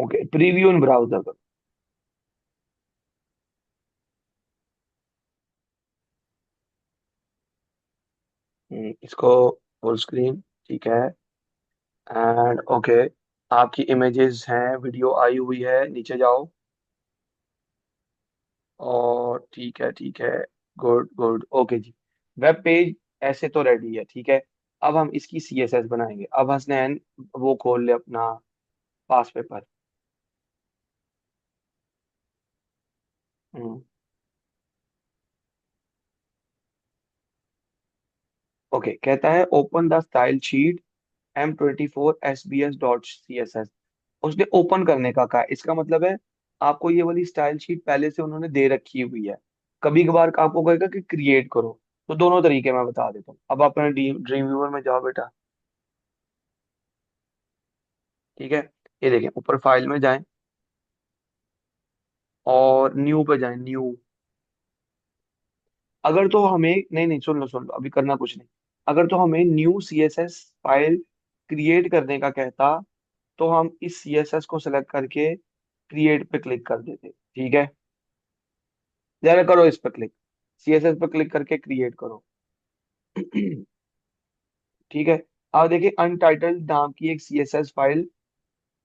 Okay, preview इन browser. इसको full screen, ठीक है। एंड ओके, आपकी इमेजेस हैं, वीडियो आई हुई है, नीचे जाओ। और ठीक है, ठीक है। गुड गुड, ओके जी। वेब पेज ऐसे तो रेडी है, ठीक है। अब हम इसकी सीएसएस बनाएंगे। अब हसनैन वो खोल ले अपना पास पेपर। हम्म। ओके, कहता है open the style sheet M24 SBS.CSS। उसने ओपन करने का कहा, इसका मतलब है आपको ये वाली स्टाइल शीट पहले से उन्होंने दे रखी हुई है। कभी कभार आपको कहेगा कि क्रिएट करो। तो दोनों तरीके मैं बता देता हूँ। अब आप अपने ड्रीम व्यूअर में जाओ बेटा। ठीक है, ये देखें, ऊपर फाइल में जाएं और न्यू पे जाएं, न्यू। अगर तो हमें, नहीं नहीं, सुन लो, अभी करना कुछ नहीं। अगर तो हमें न्यू सीएसएस फाइल क्रिएट करने का कहता, तो हम इस सीएसएस को सेलेक्ट करके क्रिएट पे क्लिक कर देते, ठीक है। जरा करो इस पे क्लिक, सीएसएस पे क्लिक करके क्रिएट करो। ठीक है। अब देखिए, अनटाइटल्ड नाम की एक सीएसएस फाइल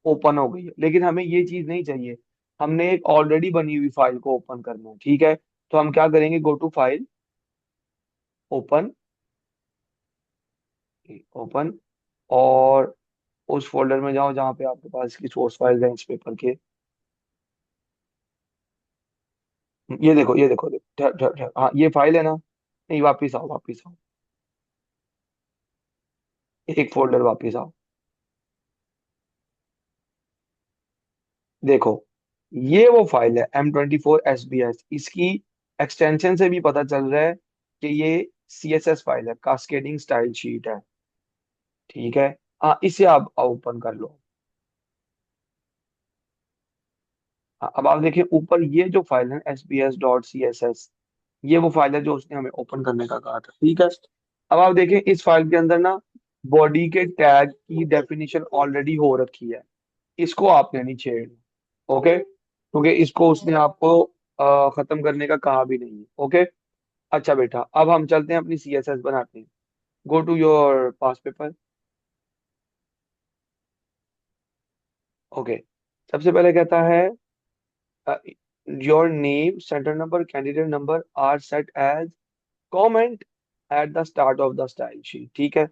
ओपन हो गई है, लेकिन हमें ये चीज नहीं चाहिए। हमने एक ऑलरेडी बनी हुई फाइल को ओपन करना है, ठीक है। तो हम क्या करेंगे, go to file, open, open, और उस फोल्डर में जाओ जहाँ पे आपके पास इसकी सोर्स फाइल है इस पेपर के। ये देखो, ये देखो, देखो, ठहर ठहर ठहर, हाँ ये फाइल है ना। नहीं, वापिस आओ, वापिस आओ। एक फोल्डर वापिस आओ। देखो, ये वो फाइल है M24 SBS। इसकी एक्सटेंशन से भी पता चल रहा है कि ये CSS फाइल है, कास्केडिंग स्टाइल शीट है। ठीक है। हाँ, इसे आप ओपन कर लो। हाँ, अब आप देखिए ऊपर ये जो फाइल है SBS.CSS, ये वो फाइल है जो उसने हमें ओपन करने का कहा था, ठीक है। अब आप देखें इस फाइल के अंदर ना बॉडी के टैग की डेफिनेशन ऑलरेडी हो रखी है। इसको आपने नहीं छेड़ना, ओके, क्योंकि इसको उसने आपको खत्म करने का कहा भी नहीं है, ओके। अच्छा बेटा, अब हम चलते हैं अपनी सीएसएस बनाते हैं। Go to your past paper. Okay, सबसे पहले कहता है your name, centre number, candidate number are set as comment at the start of the style sheet, ठीक है।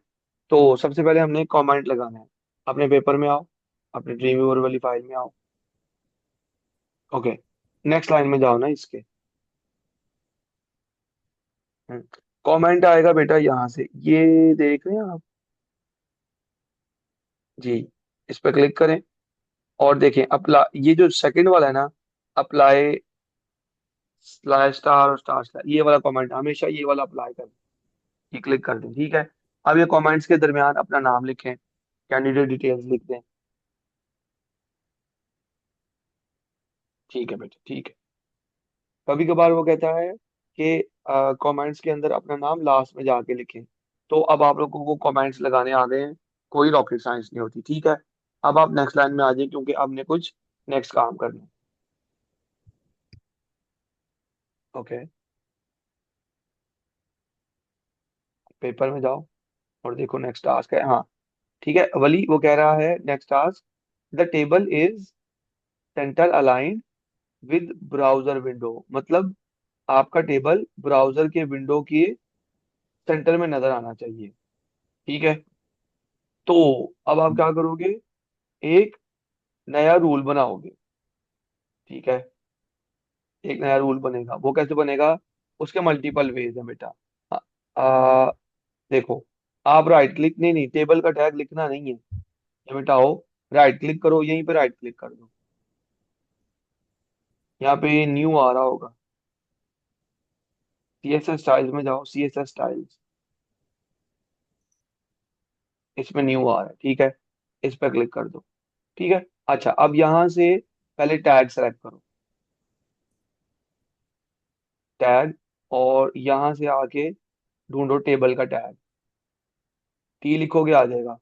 तो सबसे पहले हमने कमेंट लगाना है। अपने पेपर में आओ, अपने ड्रीम व्यूअर वाली फाइल में आओ। ओके, नेक्स्ट लाइन में जाओ ना इसके। कमेंट आएगा बेटा यहाँ से, ये देख रहे हैं आप जी। इस पर क्लिक करें और देखें अप्लाई, ये जो सेकंड वाला है ना, अप्लाई स्लैश स्टार और स्टार स्लैश, ये वाला कमेंट हमेशा ये वाला अप्लाई कर, ये क्लिक कर दें, ठीक है। अब ये कमेंट्स के दरमियान अपना नाम लिखें, कैंडिडेट डिटेल्स लिख दें। ठीक है बेटा, ठीक है। कभी कभार वो कहता है कि कमेंट्स के अंदर अपना नाम लास्ट में जाके लिखें। तो अब आप लोगों को कमेंट्स लगाने आ गए हैं, कोई रॉकेट साइंस नहीं होती, ठीक है। अब आप नेक्स्ट लाइन में आ जाइए, क्योंकि आपने कुछ नेक्स्ट काम करना है। ओके, पेपर में जाओ और देखो नेक्स्ट टास्क है, हाँ। ठीक है वली, वो कह रहा है next task, the table is centre aligned with browser window. मतलब आपका टेबल ब्राउजर के विंडो के सेंटर में नजर आना चाहिए, ठीक है। तो अब आप क्या करोगे, एक नया रूल बनाओगे, ठीक है। एक नया रूल बनेगा, वो कैसे बनेगा, उसके मल्टीपल वेज है बेटा। आ, आ, देखो, आप राइट क्लिक, नहीं नहीं, टेबल का टैग लिखना नहीं है, ये बेटा हो, राइट क्लिक करो, यहीं पे राइट क्लिक कर दो। यहाँ पे न्यू आ रहा होगा, CSS स्टाइल्स में जाओ, CSS स्टाइल्स, इसमें न्यू आ रहा है, ठीक है। इस पर क्लिक कर दो, ठीक है। अच्छा, अब यहाँ से पहले टैग सेलेक्ट करो, टैग, और यहाँ से आके ढूंढो टेबल का टैग। टी लिखोगे आ जाएगा,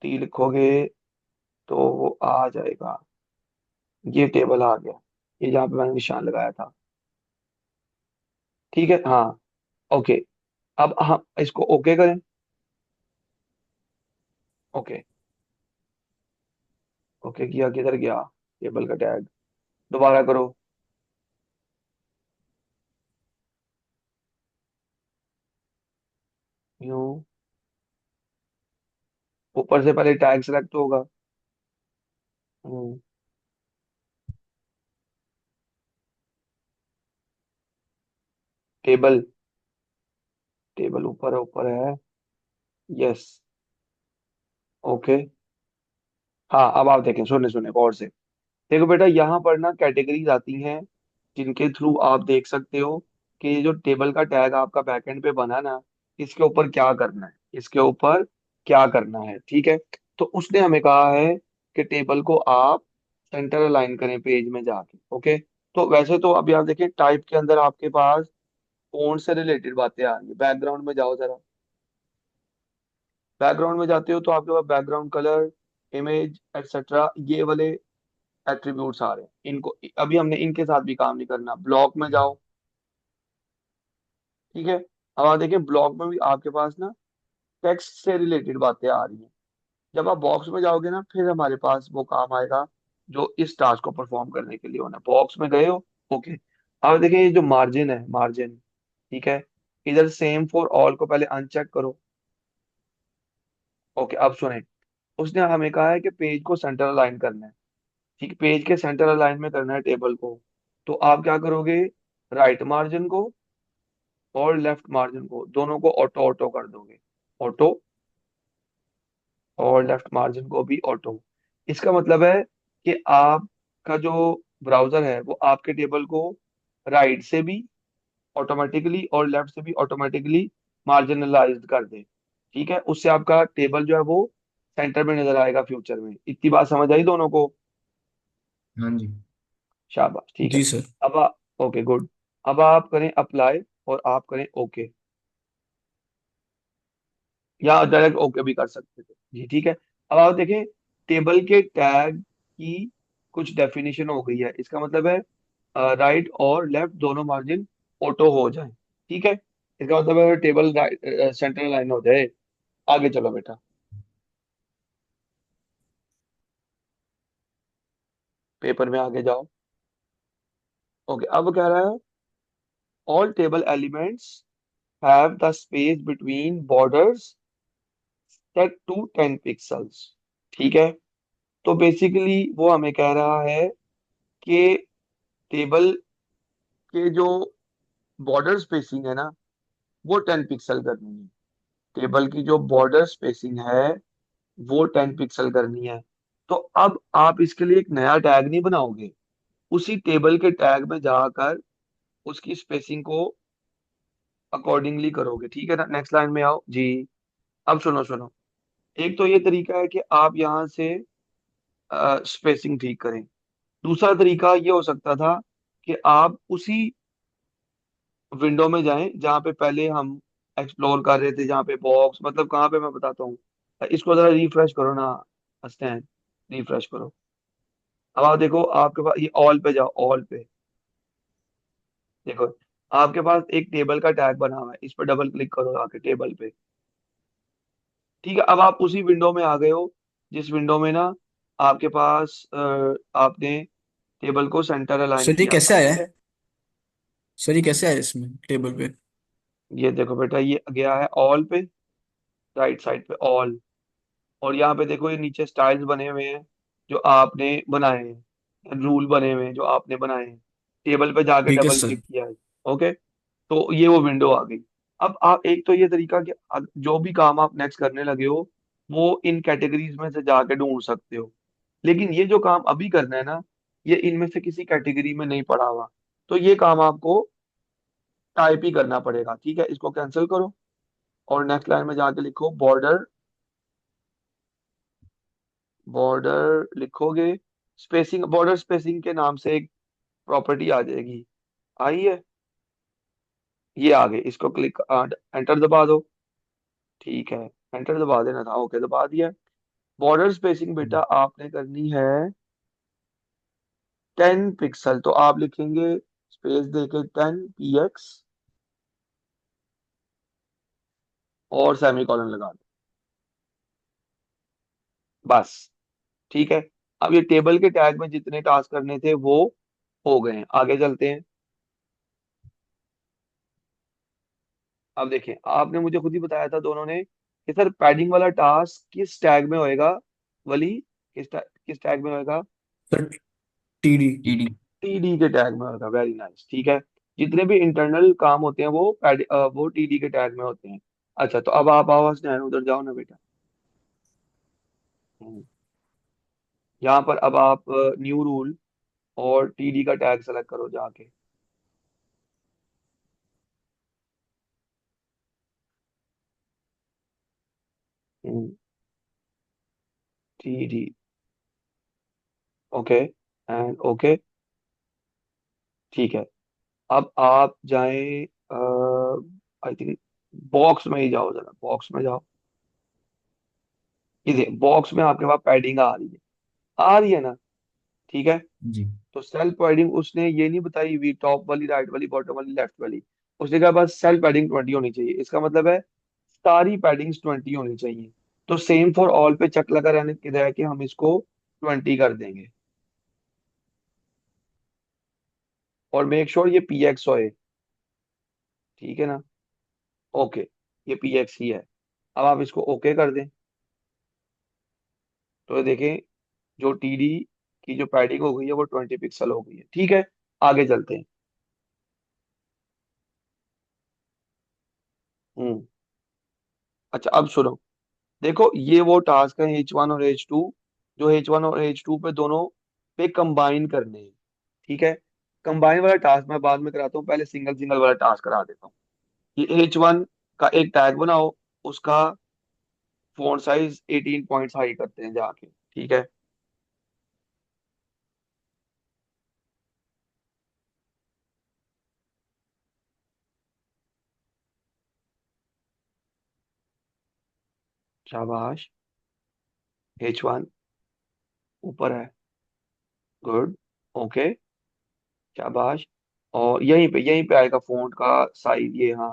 टी लिखोगे तो वो आ जाएगा, ये टेबल आ गया, ये जहाँ पे मैंने निशान लगाया था। ठीक है, हाँ। ओके, अब हम इसको ओके करें। ओके, ओके किया, किधर गया टेबल का टैग? दोबारा करो। यूं, ऊपर से पहले टैग सेलेक्ट होगा। हम्म, टेबल, टेबल ऊपर है, ऊपर है। यस। ओके। हाँ, अब आप देखें, सुने सुने गौर से। देखो बेटा, यहाँ पर ना कैटेगरीज आती हैं जिनके थ्रू आप देख सकते हो कि ये जो टेबल का टैग आपका बैकएंड पे बना ना, इसके ऊपर क्या करना है, इसके ऊपर क्या करना है। ठीक है, तो उसने हमें कहा है कि टेबल को आप सेंटर अलाइन करें पेज में जाके। ओके, तो वैसे तो अभी आप देखें टाइप के अंदर आपके पास फोन से रिलेटेड बातें आ रही है। बैकग्राउंड में जाओ जरा, बैकग्राउंड में जाते हो तो आपके पास बैकग्राउंड कलर, इमेज एक्सेट्रा, ये वाले एट्रीब्यूट्स आ रहे हैं। इनको अभी हमने इनके साथ भी काम नहीं करना। ब्लॉक में जाओ। ठीक है, अब आप देखिए ब्लॉक में भी आपके पास ना टेक्स्ट से रिलेटेड बातें आ रही हैं। जब आप बॉक्स में जाओगे ना, फिर हमारे पास वो काम आएगा जो इस टास्क को परफॉर्म करने के लिए होना। बॉक्स में गए हो, ओके। अब देखिए ये जो मार्जिन है, मार्जिन, ठीक है, इधर सेम फॉर ऑल को पहले अनचेक करो। ओके, अब सुने, उसने हमें कहा है कि पेज को सेंटर अलाइन करना है। ठीक, पेज के सेंटर अलाइन में करना है टेबल को। तो आप क्या करोगे, राइट मार्जिन को और लेफ्ट मार्जिन को दोनों को ऑटो ऑटो कर दोगे। ऑटो, और लेफ्ट मार्जिन को भी ऑटो। इसका मतलब है कि आपका जो ब्राउजर है वो आपके टेबल को राइट से भी ऑटोमेटिकली और लेफ्ट से भी ऑटोमेटिकली मार्जिनलाइज्ड कर दे। ठीक है, उससे आपका टेबल जो है वो सेंटर में नजर आएगा फ्यूचर में। इतनी बात समझ आई दोनों को? हाँ जी। शाबाश, ठीक है। जी सर। अब आप, ओके गुड, अब आप करें अप्लाई और आप करें ओके, या डायरेक्ट ओके भी कर सकते थे जी। ठीक है, अब आप देखें टेबल के टैग की कुछ डेफिनेशन हो गई है। इसका मतलब है राइट और लेफ्ट दोनों मार्जिन ऑटो हो जाए। ठीक है, इसका मतलब है टेबल राइट सेंटर लाइन हो जाए। आगे चलो बेटा, पेपर में आगे जाओ। ओके, अब कह रहा है all table elements have the space between borders set to 10 pixels. ठीक है, तो बेसिकली वो हमें कह रहा है कि टेबल के जो बॉर्डर स्पेसिंग है ना, वो 10 पिक्सल करनी है। टेबल की जो बॉर्डर स्पेसिंग है वो 10 पिक्सल करनी है। तो अब आप इसके लिए एक नया टैग नहीं बनाओगे, उसी टेबल के टैग में जाकर उसकी स्पेसिंग को अकॉर्डिंगली करोगे। ठीक है ना, नेक्स्ट लाइन में आओ जी। अब सुनो सुनो, एक तो ये तरीका है कि आप यहाँ से स्पेसिंग ठीक करें। दूसरा तरीका ये हो सकता था कि आप उसी विंडो में जाएं जहाँ पे पहले हम एक्सप्लोर कर रहे थे, जहाँ पे बॉक्स, मतलब कहाँ पे मैं बताता हूँ। इसको जरा रिफ्रेश करो ना, हंसते हैं, रिफ्रेश करो। अब आप देखो आपके पास ये ऑल पे जाओ, ऑल पे देखो, आपके पास एक टेबल का टैग बना हुआ है, इस पर डबल क्लिक करो आके टेबल पे। ठीक है, अब आप उसी विंडो में आ गए हो जिस विंडो में ना आपके पास आपने टेबल को सेंटर अलाइन सर ये किया कैसे था। आया ठीक है? है, सर ये कैसे आया इसमें टेबल पे? ये देखो बेटा, ये गया है ऑल पे, राइट साइड पे ऑल। और यहाँ पे देखो ये नीचे स्टाइल्स बने हुए हैं जो आपने बनाए हैं, रूल बने हुए हैं जो आपने बनाए हैं। टेबल पे जाके ठीक है डबल सर। क्लिक किया है। ओके, तो ये वो विंडो आ गई। अब आप एक तो ये तरीका कि जो भी काम आप नेक्स्ट करने लगे हो वो इन कैटेगरीज में से जाके ढूंढ सकते हो। लेकिन ये जो काम अभी करना है ना, ये इनमें से किसी कैटेगरी में नहीं पड़ा हुआ। तो ये काम आपको टाइप ही करना पड़ेगा। ठीक है, इसको कैंसिल करो और नेक्स्ट लाइन में जाके लिखो बॉर्डर, बॉर्डर लिखोगे, स्पेसिंग, बॉर्डर स्पेसिंग के नाम से एक प्रॉपर्टी आ जाएगी। आई है, ये आ गई, इसको क्लिक, एंटर दबा दो। ठीक है, एंटर दबा देना था, ओके दबा दिया। बॉर्डर स्पेसिंग बेटा आपने करनी है 10 पिक्सल, तो आप लिखेंगे स्पेस देके 10 px और सेमीकोलन लगा दो, बस। ठीक है। अब ये टेबल के टैग में जितने टास्क करने थे वो हो गए हैं, आगे चलते हैं। अब देखें, आपने मुझे खुद ही बताया था दोनों ने कि सर पैडिंग वाला टास्क किस टैग में होएगा, वली किस टैग में होएगा? Sir TD. टीडी। टीडी के टैग में होगा, वेरी नाइस। ठीक है, जितने भी इंटरनल काम होते हैं वो वो टीडी के टैग में होते हैं। अच्छा, तो अब आप आवाज नहीं उधर जाओ ना बेटा। हम्म, यहाँ पर अब आप न्यू रूल और टीडी का टैग सेलेक्ट करो जाके। TD, okay and okay. ठीक है, अब आप जाएं, आई थिंक बॉक्स में ही जाओ, जरा बॉक्स में जाओ। ये बॉक्स में आपके पास पैडिंग आ रही है ना? ठीक है। जी। तो सेल्फ पैडिंग उसने ये नहीं बताई वी टॉप वाली, राइट वाली, बॉटम वाली, लेफ्ट वाली। उसने कहा बस सेल्फ पैडिंग 20 होनी चाहिए, इसका मतलब है सारी पैडिंग्स 20 होनी चाहिए। तो सेम फॉर ऑल पे चेक लगा रहने के रह के हम इसको 20 कर देंगे। और मेक श्योर ये px होए, ठीक है ना? ओके, ये px ही है। अब आप इसको ओके कर दें, तो ये देखें जो टीडी की जो पैडिंग हो गई है वो 20 पिक्सल हो गई है। ठीक है, आगे चलते हैं। हम्म। अच्छा, अब सुनो, देखो ये वो टास्क है H1 और H2, जो H1 और H2 पे दोनों पे कंबाइन करने हैं। ठीक है, कंबाइन वाला टास्क मैं बाद में कराता हूँ, पहले सिंगल सिंगल वाला टास्क करा देता हूँ। ये H1 का एक टैग बनाओ, उसका फॉन्ट साइज 18 पॉइंट्स हाई करते हैं जाके। ठीक है। शाबाश, H1 ऊपर है, गुड, ओके, शाबाश। और यहीं पे आएगा फॉन्ट का साइज, ये हाँ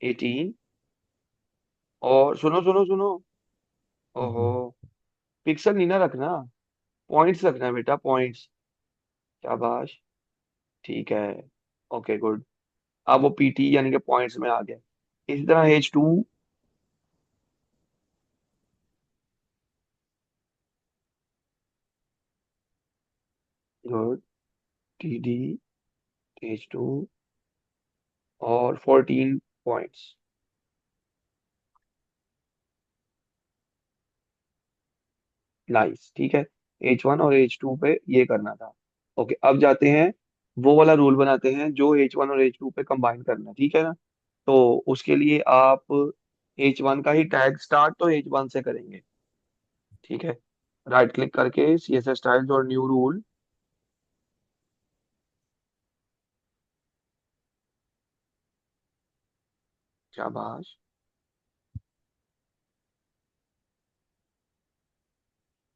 18। और सुनो सुनो सुनो, ओहो, जी। पिक्सल नहीं ना रखना, पॉइंट्स रखना है बेटा, पॉइंट्स। शाबाश, ठीक है, ओके गुड। अब वो पीटी यानी कि पॉइंट्स में आ गया। इसी तरह H2, गुड, TD, H2 और 14 पॉइंट्स, नाइस। ठीक है, H1 और H2 पे ये करना था। ओके, अब जाते हैं, वो वाला रूल बनाते हैं जो H1 और H2 पे कंबाइन करना है, ठीक है ना? तो उसके लिए आप H1 का ही टैग स्टार्ट तो H1 से करेंगे। ठीक है, राइट क्लिक करके CSS स्टाइल्स और न्यू रूल। शाबाश,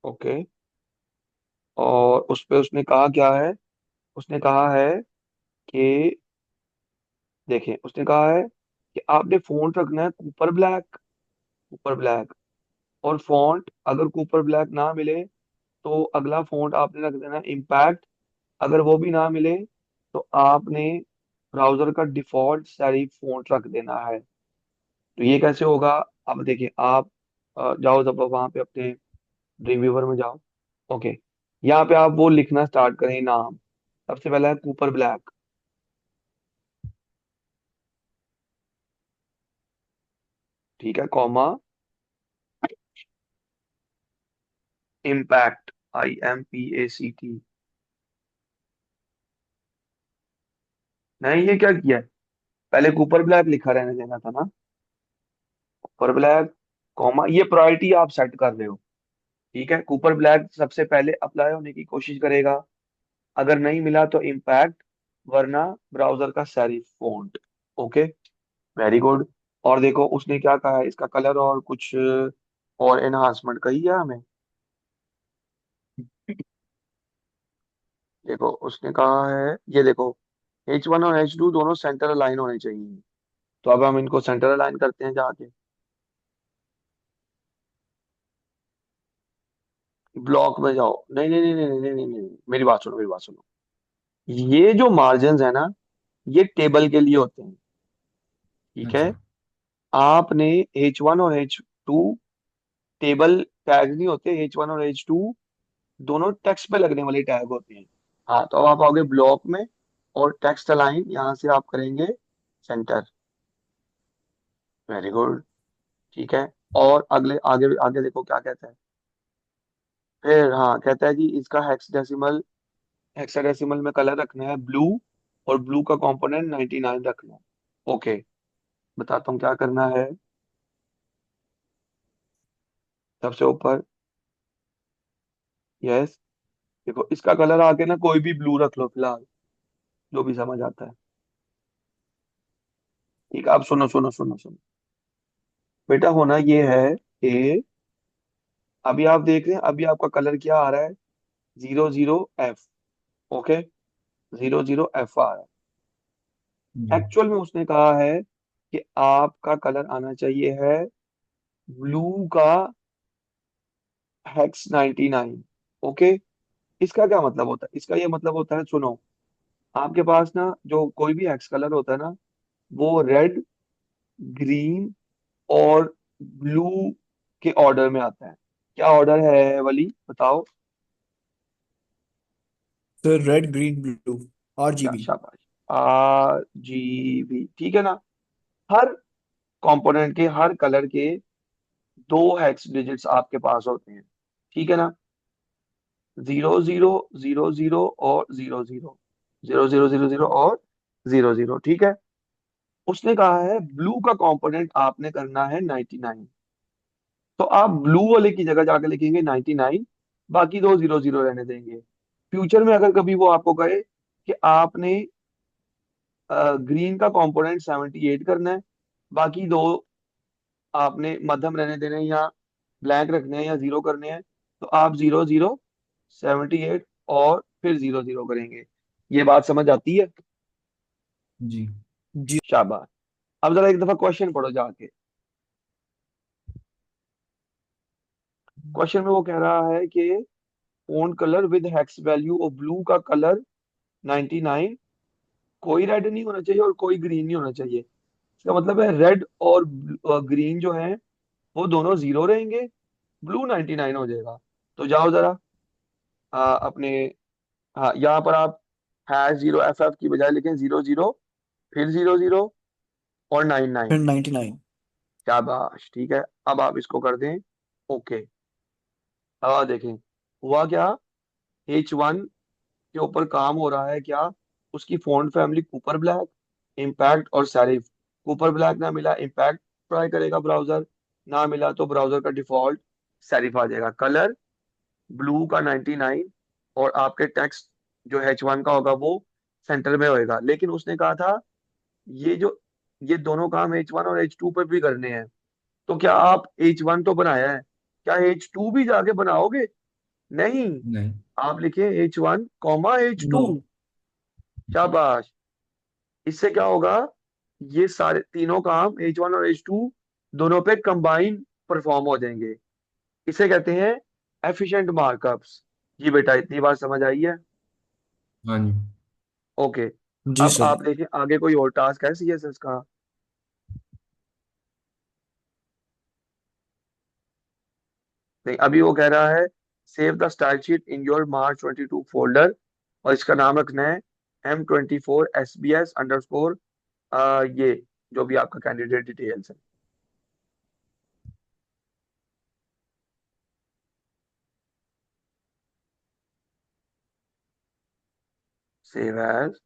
ओके। और उस पे उसने कहा क्या है? उसने कहा है कि, देखें उसने कहा है कि आपने फॉन्ट रखना है कूपर ब्लैक, कूपर ब्लैक। और फॉन्ट अगर कूपर ब्लैक ना मिले तो अगला फॉन्ट आपने रख देना इम्पैक्ट। अगर वो भी ना मिले तो आपने ब्राउजर का डिफॉल्ट सेरिफ फॉन्ट रख देना है। तो ये कैसे होगा? अब देखिए आप जाओ जब वहां पे अपने ड्रीम व्यूवर में जाओ। ओके, यहाँ पे आप वो लिखना स्टार्ट करें नाम। सबसे पहला है कूपर ब्लैक, ठीक है, कॉमा, इम्पैक्ट, IMPACT। नहीं, ये क्या किया है? पहले कूपर ब्लैक लिखा रहने देना था ना, कूपर ब्लैक, कॉमा, ये प्रायोरिटी आप सेट कर रहे हो। ठीक है, कूपर ब्लैक सबसे पहले अप्लाई होने की कोशिश करेगा, अगर नहीं मिला तो इम्पैक्ट, वरना ब्राउजर का serif font. Okay, very good. और देखो उसने क्या कहा है, इसका कलर और कुछ और एनहांसमेंट कही है हमें। देखो उसने कहा है, ये देखो, H1 और H2 दोनों सेंटर अलाइन होने चाहिए। तो अब हम इनको सेंटर अलाइन करते हैं जाके। ब्लॉक में जाओ, नहीं नहीं नहीं नहीं नहीं नहीं नहीं नहीं, मेरी बात सुनो, मेरी बात सुनो। ये जो मार्जिन है ना, ये टेबल के लिए होते हैं, ठीक है। अच्छा। आपने H1 और H2, टेबल टैग नहीं होते, H1 और H2 दोनों टेक्स्ट पे लगने वाले टैग होते हैं। हाँ, तो अब आप आओगे ब्लॉक में, और टेक्स्ट अलाइन यहाँ से आप करेंगे सेंटर। वेरी गुड, ठीक है। और अगले आगे आगे देखो क्या कहता है। फिर हाँ, कहता है कि इसका हेक्साडेसिमल में कलर रखना है ब्लू, और ब्लू का कंपोनेंट 99 रखना है। ओके, बताता हूँ क्या करना है। सबसे ऊपर, यस, देखो इसका कलर आके ना कोई भी ब्लू रख लो फिलहाल, जो भी समझ आता है। ठीक है, अब सुनो सुनो सुनो सुनो। बेटा होना ये है कि अभी आप देख रहे हैं, अभी आपका कलर क्या आ रहा है, 00F। ओके, 00F आ रहा है। जी। एक्चुअल में उसने कहा है कि आपका कलर आना चाहिए है ब्लू का हेक्स 99। ओके, इसका क्या मतलब होता है, इसका ये मतलब होता है, सुनो, आपके पास ना जो कोई भी हेक्स कलर होता है ना, वो रेड, ग्रीन और ब्लू के ऑर्डर में आता है। क्या ऑर्डर है वली, बताओ। Sir red green blue, RGB। शाबाश, RGB, ठीक है ना। हर कंपोनेंट के, हर कलर के दो हेक्स डिजिट्स आपके पास होते हैं, ठीक है ना। 0000 और 00, 0000 और 00, ठीक है। उसने कहा है ब्लू का कंपोनेंट आपने करना है 99। तो आप ब्लू वाले की जगह जाके लिखेंगे 99, बाकी दो 00 रहने देंगे। फ्यूचर में अगर कभी वो आपको कहे कि आपने ग्रीन का कंपोनेंट 78 करना है, बाकी दो आपने मध्यम रहने देने हैं, या ब्लैंक रखने हैं, या जीरो करने हैं, तो आप 00, 78 और फिर 00 करेंगे। ये बात समझ आती है? जी। जी। शाबाश। अब जरा एक दफा क्वेश्चन पढ़ो जाके। क्वेश्चन में वो कह रहा है कि phone colour with hex value of blue का कलर 99, कोई रेड नहीं होना चाहिए और कोई ग्रीन नहीं होना चाहिए। इसका मतलब है रेड और ग्रीन जो है वो दोनों जीरो रहेंगे, ब्लू 99 हो जाएगा। तो जाओ जरा अपने, हाँ यहाँ पर आप #0FF की बजाय लिखें 00, फिर 00 और 99। फिर 99। शाबाश, ठीक है। अब आप इसको कर दें ओके। अब देखें हुआ क्या। H1 के ऊपर काम हो रहा है क्या, उसकी font family Cooper black, impact और सेरिफ। कूपर ब्लैक ना मिला, इम्पैक्ट ट्राई करेगा ब्राउजर, ना मिला तो ब्राउजर का डिफॉल्ट सेरिफ आ जाएगा। कलर ब्लू का 99, और आपके टेक्स्ट जो H1 का होगा वो सेंटर में होएगा। लेकिन उसने कहा था ये जो, ये दोनों काम H1 और H2 पर भी करने हैं। तो क्या आप H1 तो बनाया है, क्या H2 भी जाके बनाओगे? नहीं, नहीं। आप लिखे H1, H2। नो। शाबाश। इससे क्या होगा, ये सारे तीनों काम H1 और H2 दोनों पे कंबाइन परफॉर्म हो जाएंगे। इसे कहते हैं एफिशिएंट मार्कअप्स। जी बेटा, इतनी बात समझ आई है? हाँ जी। ओके। जी अब सर। आप देखें आगे कोई और टास्क है CSS का। नहीं, अभी वो कह रहा है save the style sheet in your March 22 folder, और इसका नाम रखना है M24SBS_, ये जो भी आपका कैंडिडेट डिटेल्स है। सेव एज,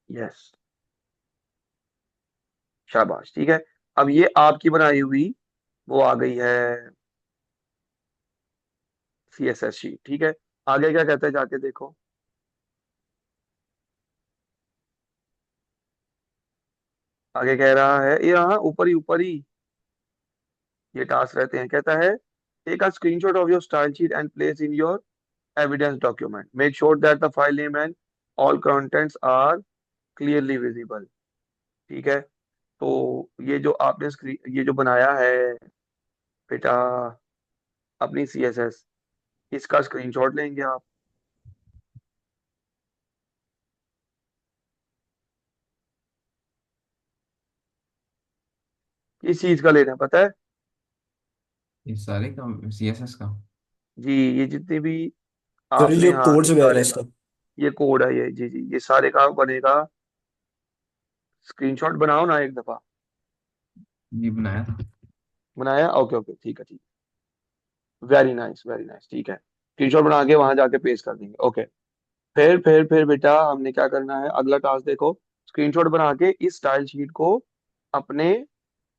यस, शाबाश, ठीक है। अब ये आपकी बनाई हुई वो आ गई है CSS शीट, ठीक है। आगे क्या कहते हैं जाके देखो। आगे कह रहा है ये, हाँ ऊपर ही ये टास्क रहते हैं। कहता है take a screenshot of your style sheet and place in your evidence document, make sure that the file name and all contents are clearly visible. ठीक है, तो ये जो आपने स्क्रीन ये जो बनाया है बेटा, अपनी सीएसएस, इसका स्क्रीनशॉट लेंगे आप। किस चीज का लेना है पता है? ये सारे का सीएसएस का। जी, ये जितने भी सर ये आपने, जो हाँ कोड्स इन वगैरह है सारे का, इसका। ये कोड है ये, जी जी, ये सारे का बनेगा। स्क्रीनशॉट बनाओ ना एक दफा। ये बनाया था। बनाया, ओके ओके, ठीक है ठीक है, वेरी नाइस वेरी नाइस, ठीक है। स्क्रीनशॉट बना के वहां जाके पेस्ट कर देंगे, ओके। फिर बेटा हमने क्या करना है, अगला टास्क देखो। स्क्रीनशॉट बना के इस स्टाइल शीट को अपने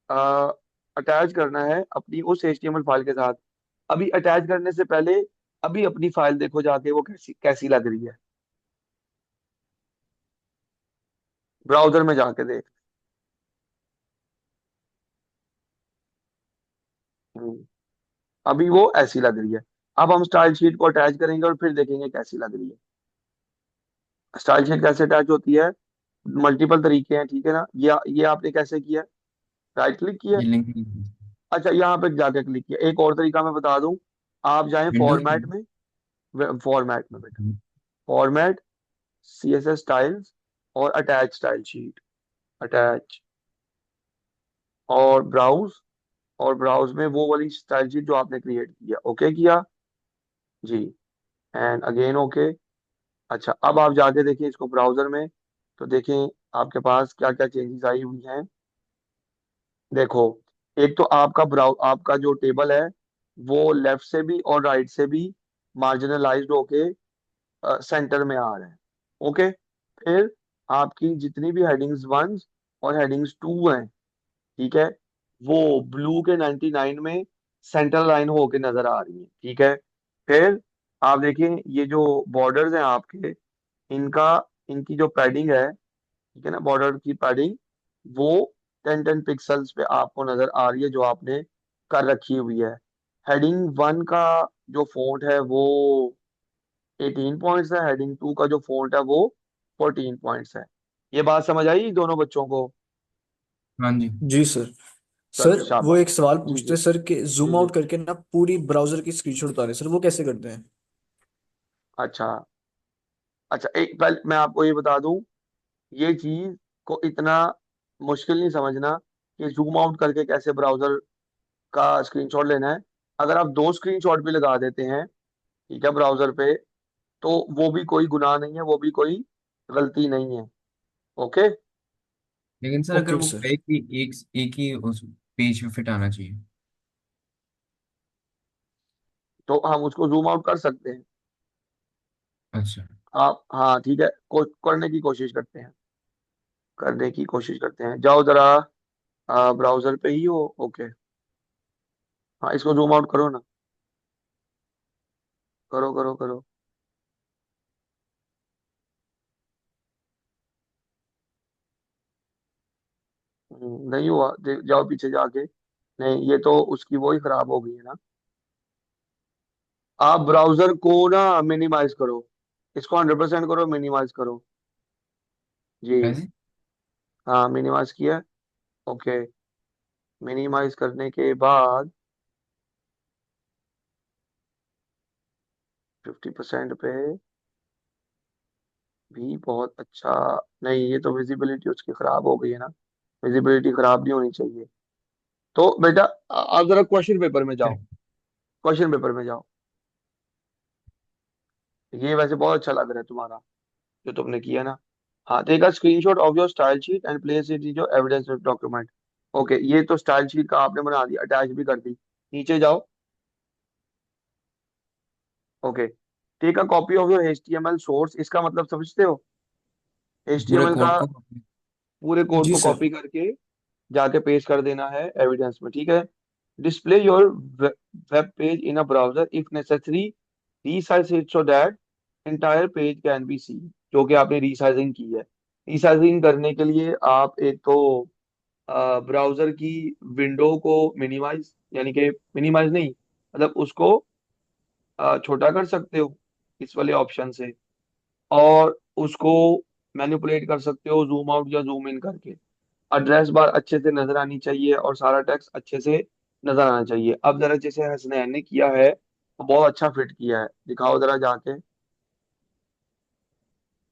अटैच करना है अपनी उस एचटीएमएल फाइल के साथ। अभी अटैच करने से पहले अभी अपनी फाइल देखो जाके, वो कैसी कैसी लग रही है, ब्राउजर में जाके देख। हम्म, अभी वो ऐसी लग रही है। अब हम स्टाइल शीट को अटैच करेंगे और फिर देखेंगे कैसी लग रही है। स्टाइल शीट कैसे अटैच होती है, मल्टीपल तरीके हैं, ठीक है ना। ये आपने कैसे किया, राइट क्लिक किया। ये लिंक अच्छा, यहाँ पे जाके क्लिक किया। एक और तरीका मैं बता दूं, आप जाएं विंडोज फॉर्मेट में, फॉर्मेट में बेटा, फॉर्मेट, सीएसएस स्टाइल्स, और अटैच स्टाइल शीट, अटैच, और ब्राउज, और ब्राउज में वो वाली स्टाइल शीट जो आपने क्रिएट किया, ओके किया जी, एंड अगेन ओके। अच्छा, अब आप जाके देखिए इसको ब्राउजर में, तो देखें आपके पास क्या क्या चेंजेस आई हुई हैं। देखो, एक तो आपका जो टेबल है वो लेफ्ट से भी और राइट से भी मार्जिनलाइज्ड होके सेंटर में आ रहे हैं, ओके। फिर आपकी जितनी भी हेडिंग्स वन और हेडिंग्स टू हैं, ठीक है, वो ब्लू के 99 में सेंटर लाइन होके नजर आ रही है, ठीक है। फिर आप देखिए ये जो बॉर्डर्स हैं आपके, इनका इनकी जो पैडिंग है, ठीक है ना, बॉर्डर की पैडिंग, वो 10-10 पिक्सल्स पे आपको नजर आ रही है जो आपने कर रखी हुई है। हेडिंग वन का जो फॉन्ट है वो 18 पॉइंट्स है, हेडिंग टू का जो फॉन्ट है वो 14 पॉइंट्स है। ये बात समझ आई दोनों बच्चों को? हाँ जी। जी सर। चलो सर वो शाबाश। एक सवाल जी पूछते जी हैं सर कि जी जूम जी। आउट करके ना पूरी ब्राउजर की स्क्रीनशॉट उतारे सर, वो कैसे करते हैं? अच्छा अच्छा, एक पहले मैं आपको ये बता दूं, ये चीज को इतना मुश्किल नहीं समझना कि जूम आउट करके कैसे ब्राउजर का स्क्रीनशॉट लेना है। अगर आप दो स्क्रीनशॉट भी लगा देते हैं, ठीक है, ब्राउजर पे, तो वो भी कोई गुनाह नहीं है, वो भी कोई गलती नहीं है, ओके। लेकिन सर अगर ओके वो तो, कहे कि एक ही उस पेज पे फिट आना चाहिए। तो हम उसको जूम आउट कर सकते हैं। अच्छा। आप, हाँ ठीक है, करने की कोशिश करते हैं, करने की कोशिश करते हैं, जाओ जरा ब्राउजर पे ही हो, ओके। हाँ, इसको जूम आउट करो ना, करो करो करो। नहीं हुआ, जाओ पीछे जाके। नहीं, ये तो उसकी वो ही खराब हो गई है ना। आप ब्राउजर को ना मिनिमाइज करो, इसको 100% करो, मिनिमाइज करो जी। कैसे? हाँ, मिनिमाइज किया, ओके। मिनिमाइज करने के बाद 50% पे भी बहुत अच्छा। नहीं, ये तो विजिबिलिटी उसकी खराब हो गई है ना, विजिबिलिटी खराब नहीं होनी चाहिए। तो बेटा आप जरा क्वेश्चन पेपर में जाओ, क्वेश्चन पेपर में जाओ। ये वैसे बहुत अच्छा लग रहा है तुम्हारा जो तुमने किया ना। हाँ, take a screenshot of your style sheet and place it in your evidence document. Okay, ये तो स्टाइल शीट का आपने बना दिया, अटैच भी कर दी। नीचे जाओ, okay. Take a copy of your HTML source, इसका मतलब समझते हो? पूरे एचटीएमएल का कोड को। पूरे कोड जी को सर। कॉपी करके जाके पेस्ट कर देना है एविडेंस में, ठीक है। Display your web page in a browser if necessary, resize it so that entire page can be see. जो कि आपने रीसाइजिंग की है, रीसाइजिंग करने के लिए आप एक तो ब्राउजर की विंडो को मिनिमाइज, यानी कि मिनिमाइज नहीं, मतलब उसको छोटा कर सकते हो इस वाले ऑप्शन से, और उसको मैनिपुलेट कर सकते हो जूम आउट या जूम इन करके। एड्रेस बार अच्छे से नजर आनी चाहिए और सारा टेक्स्ट अच्छे से नजर आना चाहिए। अब जरा जैसे हसनैन ने किया है वो बहुत अच्छा फिट किया है, दिखाओ जरा जाके।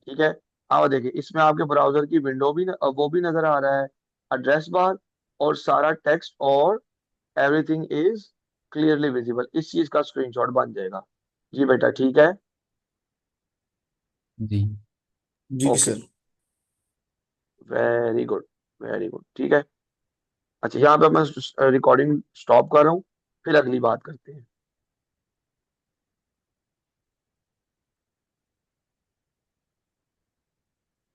ठीक है, अब देखिए इसमें आपके ब्राउजर की विंडो भी वो भी नजर आ रहा है, एड्रेस बार और सारा टेक्स्ट, और एवरीथिंग इज क्लियरली विजिबल। इस चीज का स्क्रीनशॉट बन जाएगा। जी बेटा ठीक है। जी। जी okay, sir. Very good, very good, ठीक है। अच्छा यहाँ पे मैं रिकॉर्डिंग स्टॉप कर रहा हूँ, फिर अगली बात करते हैं।